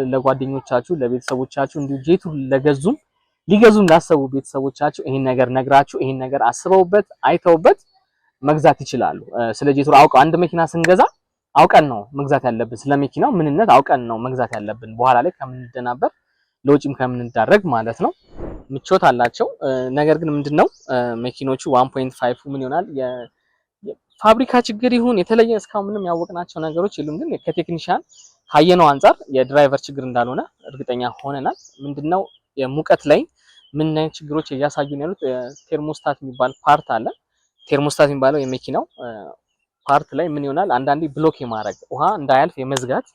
ለጓደኞቻችሁ ለቤተሰቦቻችሁ እንዲሁ ጄቱር ሊገዙም ላሰቡ ቤተሰቦቻችሁ ይሄን ነገር ነግራችሁ ይሄን ነገር አስበውበት አይተውበት መግዛት ይችላሉ። ስለ ጄቱር አውቀው አንድ መኪና ስንገዛ አውቀን ነው መግዛት ያለብን። ስለ መኪናው ምንነት አውቀን ነው መግዛት ያለብን። በኋላ ላይ ከምንደናበር ለውጭም ከምንዳረግ ማለት ነው። ምቾት አላቸው። ነገር ግን ምንድነው መኪኖቹ 1.5 ምን ይሆናል የፋብሪካ ችግር ይሁን የተለየ እስካሁን ምንም ያወቅናቸው ነገሮች የሉም። ግን ከቴክኒሻን ካየነው አንፃር የድራይቨር ችግር እንዳልሆነ እርግጠኛ ሆነናል። ምንድነው የሙቀት ላይ ምን አይነት ችግሮች እያሳዩን ያሉት ቴርሞስታት የሚባል ፓርት አለ። ቴርሞስታት የሚባለው የመኪናው ፓርት ላይ ምን ይሆናል አንዳንዴ ብሎክ የማድረግ ውሃ እንዳያልፍ የመዝጋት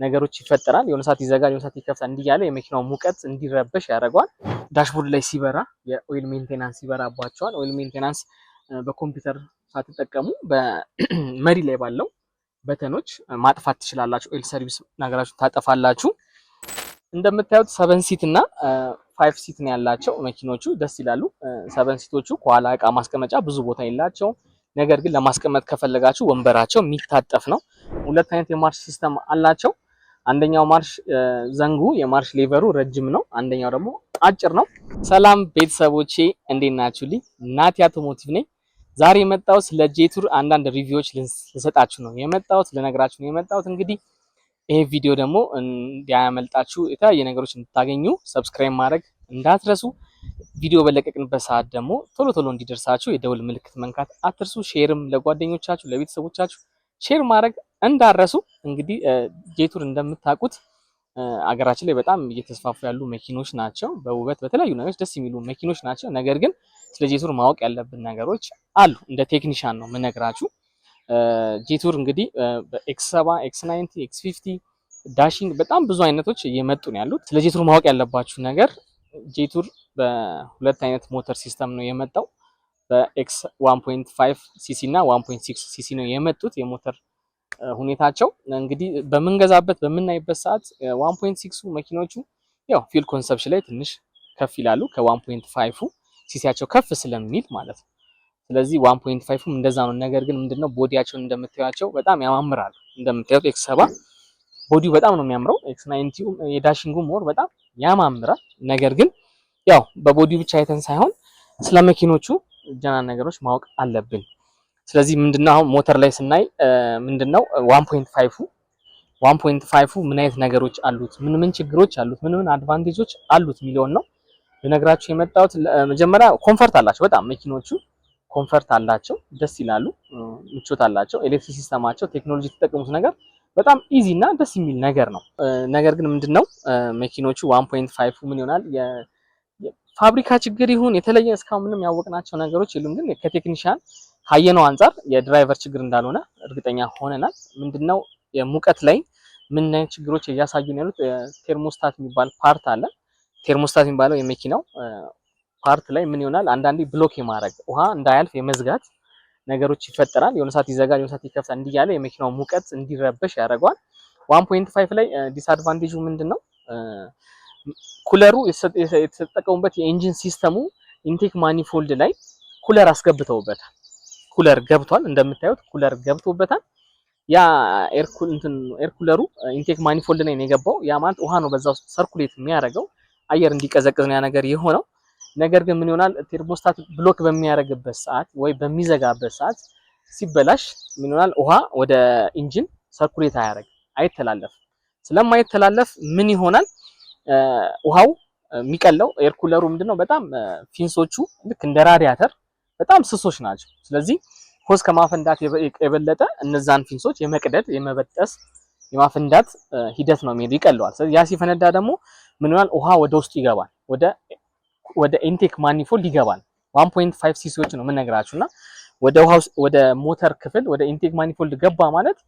ነገሮች ይፈጠራል። የሆነ ሰዓት ይዘጋል፣ የሆነ ሰዓት ይከፍታል። እንዲያለ የመኪናው ሙቀት እንዲረበሽ ያደርገዋል። ዳሽቦርድ ላይ ሲበራ የኦይል ሜንቴናንስ ይበራባቸዋል። ኦይል ሜንቴናንስ በኮምፒውተር ሳትጠቀሙ በመሪ ላይ ባለው በተኖች ማጥፋት ትችላላችሁ። ኦይል ሰርቪስ ነገራችሁ ታጠፋላችሁ። እንደምታዩት 7 ሲት እና 5 ሲት ነው ያላቸው መኪኖቹ። ደስ ይላሉ። 7 ሲቶቹ ከኋላ እቃ ማስቀመጫ ብዙ ቦታ የላቸውም። ነገር ግን ለማስቀመጥ ከፈለጋችሁ ወንበራቸው የሚታጠፍ ነው። ሁለት አይነት የማርሽ ሲስተም አላቸው። አንደኛው ማርሽ ዘንጉ የማርሽ ሌቨሩ ረጅም ነው፣ አንደኛው ደግሞ አጭር ነው። ሰላም ቤተሰቦቼ እንዴት ናችሁልኝ? ናቲ አውቶሞቲቭ ነኝ። ዛሬ የመጣሁት ስለ ጄቱር አንዳንድ ሪቪዎች ልሰጣችሁ ነው የመጣሁት፣ ልነግራችሁ ነው የመጣሁት። እንግዲህ ይሄ ቪዲዮ ደግሞ እንዲያመልጣችሁ የተለያየ ነገሮች እንድታገኙ ሰብስክራይብ ማድረግ እንዳትረሱ። ቪዲዮ በለቀቅንበት ሰዓት ደግሞ ቶሎ ቶሎ እንዲደርሳችሁ የደውል ምልክት መንካት አትርሱ። ሼርም ለጓደኞቻችሁ ለቤተሰቦቻችሁ ሼር ማድረግ እንዳረሱ። እንግዲህ ጄቱር እንደምታውቁት አገራችን ላይ በጣም እየተስፋፉ ያሉ መኪኖች ናቸው። በውበት በተለያዩ ነገሮች ደስ የሚሉ መኪኖች ናቸው። ነገር ግን ስለ ጄቱር ማወቅ ያለብን ነገሮች አሉ። እንደ ቴክኒሻን ነው የምነግራችሁ። ጄቱር እንግዲህ በኤክስ7 ኤክስ90 ኤክስ50 ዳሽንግ በጣም ብዙ አይነቶች እየመጡ ነው ያሉት። ስለ ጄቱር ማወቅ ያለባችሁ ነገር ጄቱር በሁለት አይነት ሞተር ሲስተም ነው የመጣው። በኤክስ 1.5 ሲሲ እና 1.6 ሲሲ ነው የመጡት የሞተር ሁኔታቸው። እንግዲህ በምንገዛበት በምናይበት ሰዓት 1.6 መኪኖቹ ያው ፊል ኮንሰፕሽን ላይ ትንሽ ከፍ ይላሉ ከ1.5 ሲሲያቸው ከፍ ስለሚል ማለት ነው። ስለዚህ 1.5ም እንደዛ ነው። ነገር ግን ምንድነው ቦዲያቸውን እንደምታዩቸው በጣም ያማምራሉ። እንደምታዩት ኤክስ7 ቦዲው በጣም ነው የሚያምረው። ኤክስ90 የዳሽንጉ ሞር በጣም ያማምራል። ነገር ግን ያው በቦዲው ብቻ አይተን ሳይሆን ስለ መኪኖቹ ጀናን ነገሮች ማወቅ አለብን። ስለዚህ ምንድነው አሁን ሞተር ላይ ስናይ ምንድነው 1.5 ምን አይነት ነገሮች አሉት፣ ምን ችግሮች አሉት፣ ምን አድቫንቴጆች አሉት የሚለውን ነው ልነግራችሁ የመጣሁት። መጀመሪያ ኮምፈርት አላቸው። በጣም መኪኖቹ ኮምፈርት አላቸው፣ ደስ ይላሉ፣ ምቾት አላቸው። ኤሌክትሪክ ሲስተማቸው ቴክኖሎጂ የተጠቀሙት ነገር በጣም ኢዚ እና ደስ የሚል ነገር ነው። ነገር ግን ምንድነው መኪኖቹ 1.5 ምን ይሆናል የፋብሪካ ችግር ይሁን የተለየ እስካሁን ምንም ያወቅናቸው ነገሮች የሉም። ግን ከቴክኒሻን ካየነው አንፃር የድራይቨር ችግር እንዳልሆነ እርግጠኛ ሆነናል። ምንድነው የሙቀት ላይ ምን አይነት ችግሮች እያሳዩን ያሉት ቴርሞስታት የሚባል ፓርት አለ። ቴርሞስታት የሚባለው የመኪናው ፓርት ላይ ምን ይሆናል አንዳንዴ ብሎክ የማድረግ ውሃ እንዳያልፍ የመዝጋት ነገሮች ይፈጠራል። የሆነ ሰዓት ይዘጋል፣ የሆነ ሰዓት ይከፍታል። እንዲያለ የመኪናው ሙቀት እንዲረበሽ ያደርገዋል። 1.5 ላይ ዲስአድቫንቴጁ ምንድነው ኩለሩ የተጠቀሙበት የኢንጂን ሲስተሙ ኢንቴክ ማኒፎልድ ላይ ኩለር አስገብተውበታል። ኩለር ገብቷል፣ እንደምታዩት ኩለር ገብቶበታል። ያ ኤር ኩለሩ ኢንቴክ ማኒፎልድ ላይ ነው የገባው። ያ ማለት ውሃ ነው በዛው ሰርኩሌት የሚያደርገው አየር እንዲቀዘቅዝ ነው ያ ነገር የሆነው። ነገር ግን ምን ይሆናል ቴርሞስታት ብሎክ በሚያደርግበት ሰዓት ወይ በሚዘጋበት ሰዓት ሲበላሽ ምን ይሆናል ውሃ ወደ ኢንጂን ሰርኩሌት አይተላለፍም። ስለማይተላለፍ ምን ይሆናል ውሃው የሚቀለው ኤር ኩለሩ ምንድነው በጣም ፊንሶቹ ልክ እንደ ራዲያተር በጣም ስሶች ናቸው። ስለዚህ ሆስ ከማፈንዳት የበለጠ እነዛን ፊንሶች የመቅደድ የመበጠስ የማፈንዳት ሂደት ነው የሚሄድ ይቀለዋል። ስለዚህ ያ ሲፈነዳ ደግሞ ምን ይሆናል ውሃ ወደ ውስጡ ይገባል፣ ወደ ኢንቴክ ማኒፎልድ ይገባል። 1.5 ሲሲዎች ነው የምነግራችሁና ወደ ሞተር ክፍል ወደ ኢንቴክ ማኒፎልድ ገባ ማለት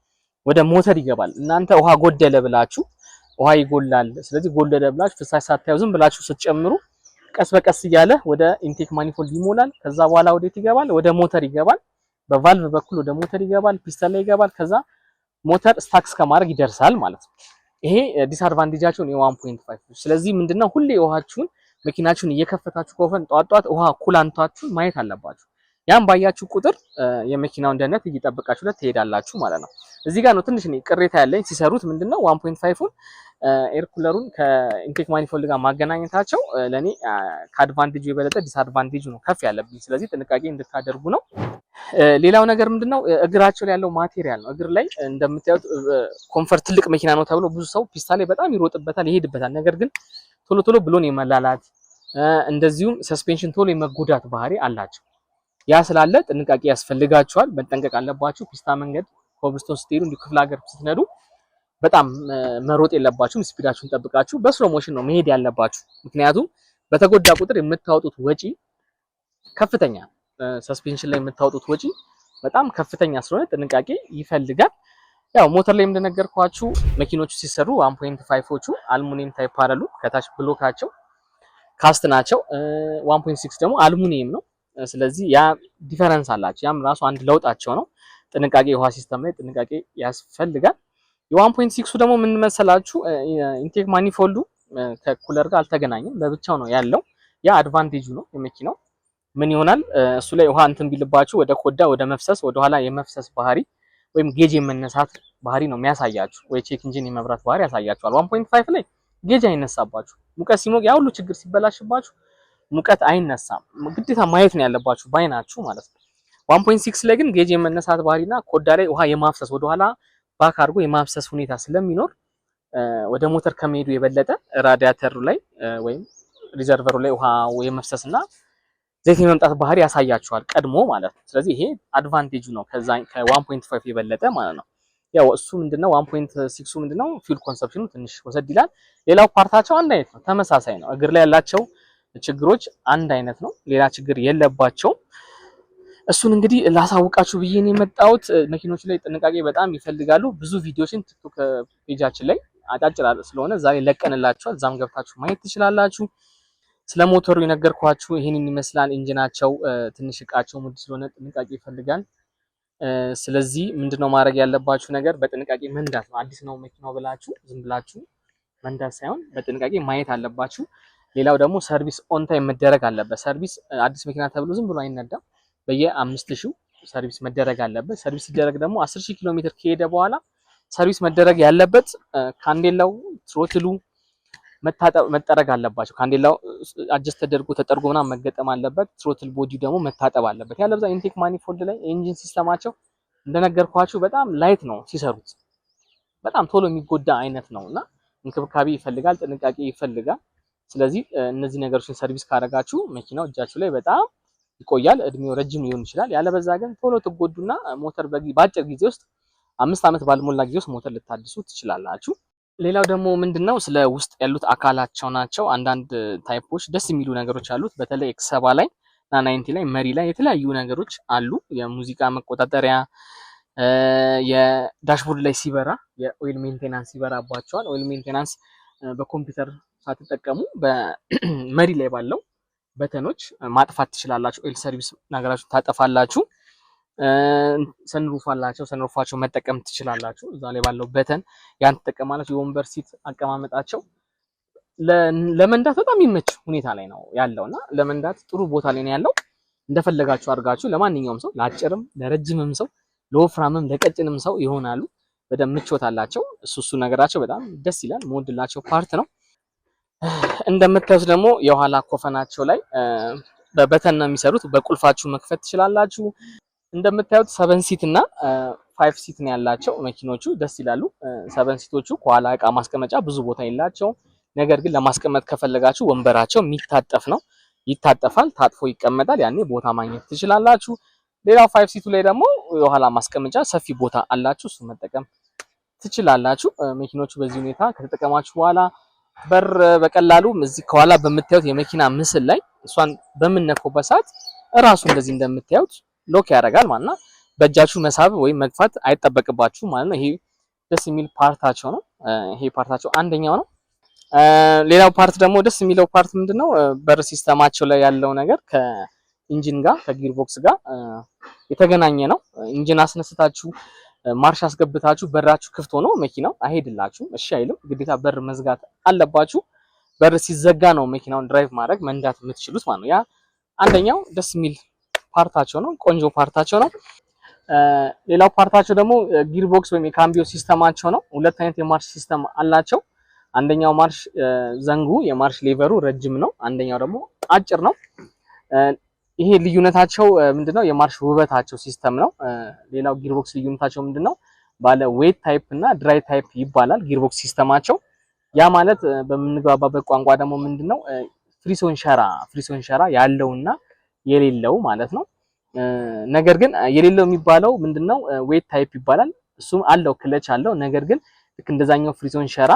ወደ ሞተር ይገባል። እናንተ ውሃ ጎደለ ብላችሁ ውሃ ይጎላል፣ ስለዚህ ጎደለ ብላችሁ ፍሳሽ ሳታዩ ዝም ብላችሁ ስትጨምሩ ቀስ በቀስ እያለ ወደ ኢንቴክ ማኒፎልድ ይሞላል። ከዛ በኋላ ወዴት ይገባል? ወደ ሞተር ይገባል። በቫልቭ በኩል ወደ ሞተር ይገባል፣ ፒስተን ላይ ይገባል። ከዛ ሞተር ስታክስ ከማድረግ ይደርሳል ማለት ነው። ይሄ ዲስአድቫንቴጃቸው ነው የ1.5። ስለዚህ ምንድነው ሁሌ ውሃችሁን መኪናችሁን እየከፈታችሁ ከሆነ ጧት ውሃ ኩላንታችሁን ማየት አለባችሁ። ያን ባያችሁ ቁጥር የመኪናውን ደህንነት እየጠበቃችሁለት ትሄዳላችሁ ማለት ነው። እዚህ ጋር ነው ትንሽ ቅሬታ ያለኝ ሲሰሩት ምንድነው 1.5ን ኤር ኩለሩን ከኢንቴክ ማኒፎልድ ጋር ማገናኘታቸው ለኔ ከአድቫንቴጁ የበለጠ ዲስአድቫንቴጁ ነው ከፍ ያለብኝ። ስለዚህ ጥንቃቄ እንድታደርጉ ነው። ሌላው ነገር ምንድነው እግራቸው ላይ ያለው ማቴሪያል ነው። እግር ላይ እንደምታዩት ኮምፈርት ትልቅ መኪና ነው ተብሎ ብዙ ሰው ፒስታ ላይ በጣም ይሮጥበታል፣ ይሄድበታል። ነገር ግን ቶሎ ቶሎ ብሎን የመላላት እንደዚሁም ሰስፔንሽን ቶሎ የመጎዳት ባህሪ አላቸው። ያ ስላለ ጥንቃቄ ያስፈልጋቸዋል፣ መጠንቀቅ አለባችሁ። ፒስታ መንገድ ኮብልስቶን ስትሄዱ እንዲሁ ክፍለ ሀገር ስትነዱ በጣም መሮጥ የለባችሁም። ስፒዳችሁን ጠብቃችሁ በስሎ ሞሽን ነው መሄድ ያለባችሁ። ምክንያቱም በተጎዳ ቁጥር የምታወጡት ወጪ ከፍተኛ፣ ሰስፔንሽን ላይ የምታወጡት ወጪ በጣም ከፍተኛ ስለሆነ ጥንቃቄ ይፈልጋል። ያው ሞተር ላይ እንደነገርኳችሁ መኪኖቹ ሲሰሩ 1.5ዎቹ አልሙኒየም ታይፕ አይደሉ። ከታች ብሎካቸው ካስት ናቸው። 1.6 ደግሞ አልሙኒየም ነው። ስለዚህ ያ ዲፈረንስ አላቸው። ያም ራሱ አንድ ለውጣቸው ነው። ጥንቃቄ የውሃ ሲስተም ላይ ጥንቃቄ ያስፈልጋል። የ1.6ሱ ደግሞ ምን መሰላችሁ ኢንቴክ ማኒፎልዱ ከኩለር ጋር አልተገናኘም፣ ለብቻው ነው ያለው። ያ አድቫንቴጁ ነው የመኪናው። ምን ይሆናል እሱ ላይ ውሃ እንትን ቢልባችሁ ወደ ኮዳ ወደ መፍሰስ ወደ ኋላ የመፍሰስ ባህሪ ወይም ጌጅ የመነሳት ባህሪ ነው የሚያሳያችሁ፣ ወይ ቼክ ኢንጂን የመብራት ባህሪ ያሳያችኋል። 1.5 ላይ ጌጅ አይነሳባችሁ። ሙቀት ሲሞቅ ያ ሁሉ ችግር ሲበላሽባችሁ ሙቀት አይነሳም። ግዴታ ማየት ነው ያለባችሁ ባይናችሁ ማለት ነው። 1.6 ላይ ግን ጌጅ የመነሳት ባህሪና ኮዳ ላይ ውሃ የማፍሰስ ወደ ኋላ ባክ አድርጎ የማፍሰስ ሁኔታ ስለሚኖር ወደ ሞተር ከመሄዱ የበለጠ ራዲያተሩ ላይ ወይም ሪዘርቨሩ ላይ ውሃ የመፍሰስና ዘይት የመምጣት ባህሪ ያሳያችኋል ቀድሞ ማለት ነው። ስለዚህ ይሄ አድቫንቴጁ ነው ከ1.5 የበለጠ ማለት ነው። ያው እሱ ምንድነው 1.6ሱ ምንድነው ፊውል ኮንሰፕሽኑ ትንሽ ወሰድ ይላል። ሌላው ፓርታቸው አንድ አይነት ነው፣ ተመሳሳይ ነው። እግር ላይ ያላቸው ችግሮች አንድ አይነት ነው፣ ሌላ ችግር የለባቸውም። እሱን እንግዲህ ላሳውቃችሁ ብዬ ነው የመጣሁት። መኪኖች ላይ ጥንቃቄ በጣም ይፈልጋሉ። ብዙ ቪዲዮዎችን ቲክቶክ ፔጃችን ላይ አጫጭር ስለሆነ ዛሬ ለቀንላችኋል፣ እዛም ገብታችሁ ማየት ትችላላችሁ። ስለ ሞተሩ የነገርኳችሁ ይሄንን ይመስላል። ኢንጂናቸው ትንሽ እቃቸው ሙድ ስለሆነ ጥንቃቄ ይፈልጋል። ስለዚህ ምንድነው ማድረግ ያለባችሁ ነገር በጥንቃቄ መንዳት ነው። አዲስ ነው መኪናው ብላችሁ ዝም ብላችሁ መንዳት ሳይሆን በጥንቃቄ ማየት አለባችሁ። ሌላው ደግሞ ሰርቪስ ኦን ታይም መደረግ አለበት። ሰርቪስ አዲስ መኪና ተብሎ ዝም ብሎ አይነዳም። በየ5000 ሰርቪስ መደረግ አለበት። ሰርቪስ ሲደረግ ደግሞ 10000 ኪሎ ሜትር ከሄደ በኋላ ሰርቪስ መደረግ ያለበት ካንዴላው፣ ትሮትሉ መጠረግ አለባቸው። ካንዴላው አጀስት ተጠርጎ ምናምን መገጠም አለበት። ትሮትል ቦዲ ደግሞ መታጠብ አለበት። ያለበዛ ኢንቴክ ማኒፎልድ ላይ ኢንጂን ሲስተማቸው እንደነገርኳችሁ በጣም ላይት ነው ሲሰሩት፣ በጣም ቶሎ የሚጎዳ አይነት ነውና እንክብካቤ ይፈልጋል፣ ጥንቃቄ ይፈልጋል። ስለዚህ እነዚህ ነገሮችን ሰርቪስ ካደረጋችሁ መኪናው እጃችሁ ላይ በጣም ይቆያል፣ እድሜው ረጅም ሊሆን ይችላል። ያለበዛ ግን ቶሎ ትጎዱና ሞተር በአጭር ጊዜ ውስጥ 5 ዓመት ባልሞላ ጊዜ ውስጥ ሞተር ልታድሱ ትችላላችሁ። ሌላው ደግሞ ምንድነው ስለ ውስጥ ያሉት አካላቸው ናቸው። አንዳንድ ታይፖች ደስ የሚሉ ነገሮች አሉት። በተለይ ኤክሰባ ላይ እና 90 ላይ መሪ ላይ የተለያዩ ነገሮች አሉ። የሙዚቃ መቆጣጠሪያ፣ የዳሽቦርድ ላይ ሲበራ የኦይል ሜንቴናንስ ይበራባቸዋል። ኦይል ሜንቴናንስ በኮምፒውተር ሳትጠቀሙ በመሪ ላይ ባለው በተኖች ማጥፋት ትችላላችሁ። ኦይል ሰርቪስ ነገራችሁ ታጠፋላችሁ። ሰንሩፍ አላቸው፣ ሰንሩፋቸው መጠቀም ትችላላችሁ። እዛ ላይ ባለው በተን ያን ተጠቀማላችሁ። የወንበር ሲት አቀማመጣቸው ለመንዳት በጣም የሚመች ሁኔታ ላይ ነው ያለውና ለመንዳት ጥሩ ቦታ ላይ ነው ያለው። እንደፈለጋችሁ አድርጋችሁ ለማንኛውም ሰው ለአጭርም ለረጅምም ሰው ለወፍራምም ለቀጭንም ሰው ይሆናሉ። በደንብ ምቾት አላቸው። እሱ ነገራቸው በጣም ደስ ይላል። መወድላቸው ፓርት ነው። እንደምታዩት ደግሞ የኋላ ኮፈናቸው ላይ በበተን ነው የሚሰሩት። በቁልፋችሁ መክፈት ትችላላችሁ። እንደምታዩት 7 ሲት እና 5 ሲት ነው ያላቸው መኪኖቹ። ደስ ይላሉ። 7 ሲቶቹ ከኋላ እቃ ማስቀመጫ ብዙ ቦታ የላቸውም። ነገር ግን ለማስቀመጥ ከፈለጋችሁ ወንበራቸው የሚታጠፍ ነው፣ ይታጠፋል፣ ታጥፎ ይቀመጣል። ያኔ ቦታ ማግኘት ትችላላችሁ። ሌላው 5 ሲቱ ላይ ደግሞ የኋላ ማስቀመጫ ሰፊ ቦታ አላችሁ፣ እሱ መጠቀም ትችላላችሁ። መኪኖቹ በዚህ ሁኔታ ከተጠቀማችሁ በኋላ በር በቀላሉ እዚህ ከኋላ በምታዩት የመኪና ምስል ላይ እሷን በምንነካበት ሰዓት እራሱ እንደዚህ እንደምታዩት ሎክ ያደርጋል ማለት ነው። በእጃችሁ መሳብ ወይም መግፋት አይጠበቅባችሁ ማለት ነው። ይሄ ደስ የሚል ፓርታቸው ነው። ይሄ ፓርታቸው አንደኛው ነው። ሌላው ፓርት ደግሞ ደስ የሚለው ፓርት ምንድነው? በር ሲስተማቸው ላይ ያለው ነገር ከኢንጂን ጋር ከጊርቦክስ ጋር የተገናኘ ነው። ኢንጂን አስነስታችሁ ማርሽ አስገብታችሁ በራችሁ ክፍት ሆኖ መኪናው አይሄድላችሁም፣ እሺ አይልም። ግዴታ በር መዝጋት አለባችሁ። በር ሲዘጋ ነው መኪናውን ድራይቭ ማድረግ መንዳት የምትችሉት ማለት ነው። ያ አንደኛው ደስ የሚል ፓርታቸው ነው። ቆንጆ ፓርታቸው ነው። ሌላው ፓርታቸው ደግሞ ጊር ቦክስ ወይም የካምቢዮ ሲስተማቸው ነው። ሁለት አይነት የማርሽ ሲስተም አላቸው። አንደኛው ማርሽ ዘንጉ የማርሽ ሌቨሩ ረጅም ነው። አንደኛው ደግሞ አጭር ነው። ይሄ ልዩነታቸው ምንድነው? የማርሽ ውበታቸው ሲስተም ነው። ሌላው ጊር ቦክስ ልዩነታቸው ምንድነው? ባለ ዌት ታይፕ እና ድራይ ታይፕ ይባላል ጊር ቦክስ ሲስተማቸው። ያ ማለት በምንግባባበት ቋንቋ ደግሞ ምንድነው? ፍሪሶን ሸራ ያለውና የሌለው ማለት ነው። ነገር ግን የሌለው የሚባለው ምንድነው? ዌት ታይፕ ይባላል። እሱም አለው ክለች አለው። ነገር ግን ልክ እንደዛኛው ፍሪዞን ሸራ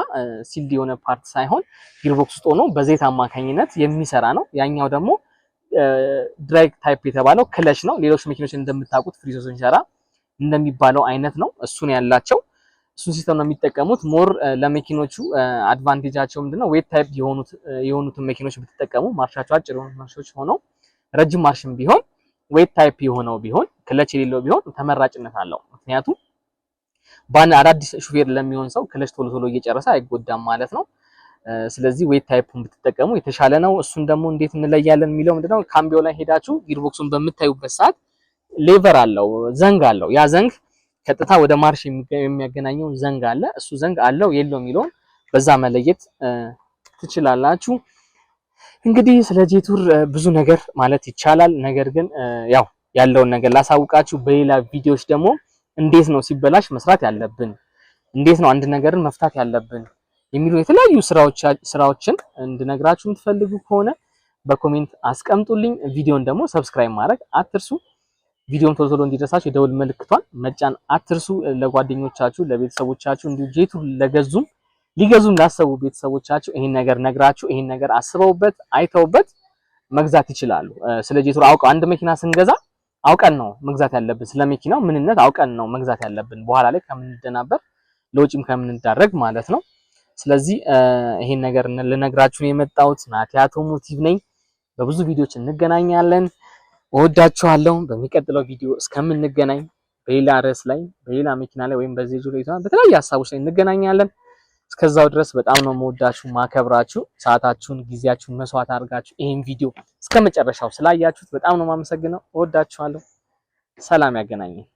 ሲልድ የሆነ ፓርት ሳይሆን ጊር ቦክስ ውስጥ ሆኖ በዘይት አማካኝነት የሚሰራ ነው። ያኛው ደግሞ ድራይ ታይፕ የተባለው ክለች ነው። ሌሎች መኪኖች እንደምታውቁት ፍሪዞን ሸራ እንደሚባለው አይነት ነው። እሱን ያላቸው እሱን ሲስተም ነው የሚጠቀሙት። ሞር ለመኪኖቹ አድቫንቴጃቸው ምንድነው? ዌት ታይፕ የሆኑትን መኪኖች ብትጠቀሙ ማርሻቸው አጭር የሆኑ ማርሾች ሆነው ረጅም ማርሽም ቢሆን ዌት ታይፕ የሆነው ቢሆን ክለች የሌለው ቢሆን ተመራጭነት አለው። ምክንያቱም አዳዲስ ሹፌር ለሚሆን ሰው ክለች ቶሎ ቶሎ እየጨረሰ አይጎዳም ማለት ነው። ስለዚህ ዌት ታይፑን ብትጠቀሙ የተሻለ ነው። እሱን ደግሞ እንዴት እንለያለን የሚለው ምንድነው? ካምቢዮ ላይ ሄዳችሁ ጊር ቦክሱን በምታዩበት ሰዓት ሌቨር አለው፣ ዘንግ አለው። ያ ዘንግ ቀጥታ ወደ ማርሽ የሚያገናኘው ዘንግ አለ። እሱ ዘንግ አለው የለው የሚለውን በዛ መለየት ትችላላችሁ። እንግዲህ ስለ ጄቱር ብዙ ነገር ማለት ይቻላል። ነገር ግን ያው ያለውን ነገር ላሳውቃችሁ። በሌላ ቪዲዮዎች ደግሞ እንዴት ነው ሲበላሽ መስራት ያለብን፣ እንዴት ነው አንድ ነገርን መፍታት ያለብን የሚሉ የተለያዩ ስራዎችን እንድነግራችሁ የምትፈልጉ ከሆነ በኮሜንት አስቀምጡልኝ። ቪዲዮን ደግሞ ሰብስክራይብ ማድረግ አትርሱ። ቪዲዮን ቶሎ ቶሎ እንዲደርሳችሁ የደውል ምልክቷን መጫን አትርሱ። ለጓደኞቻችሁ፣ ለቤተሰቦቻችሁ እንዲሁ ጄቱር ሊገዙም ላሰቡ ቤተሰቦቻችሁ ይሄን ነገር ነግራችሁ ይሄን ነገር አስበውበት አይተውበት መግዛት ይችላሉ። ስለ ጄቱር አውቀው አንድ መኪና ስንገዛ አውቀን ነው መግዛት ያለብን። ስለ መኪናው ምንነት አውቀን ነው መግዛት ያለብን፣ በኋላ ላይ ከምንደናበር ለውጭም ከምንዳረግ ማለት ነው። ስለዚህ ይሄን ነገር ልነግራችሁ ነው የመጣሁት። ናቲ አውቶሞቲቭ ነኝ። በብዙ ቪዲዮዎች እንገናኛለን። እወዳችኋለሁ። በሚቀጥለው ቪዲዮ እስከምንገናኝ በሌላ ርዕስ ላይ በሌላ መኪና ላይ ወይም በዚህ ዙሪያ በተለያዩ ሀሳቦች ላይ እንገናኛለን። እስከዛው ድረስ በጣም ነው የምወዳችሁ ማከብራችሁ። ሰዓታችሁን ጊዜያችሁን መስዋዕት አድርጋችሁ ይሄን ቪዲዮ እስከመጨረሻው ስላያችሁት በጣም ነው የማመሰግነው። እወዳችኋለሁ። ሰላም ያገናኘን።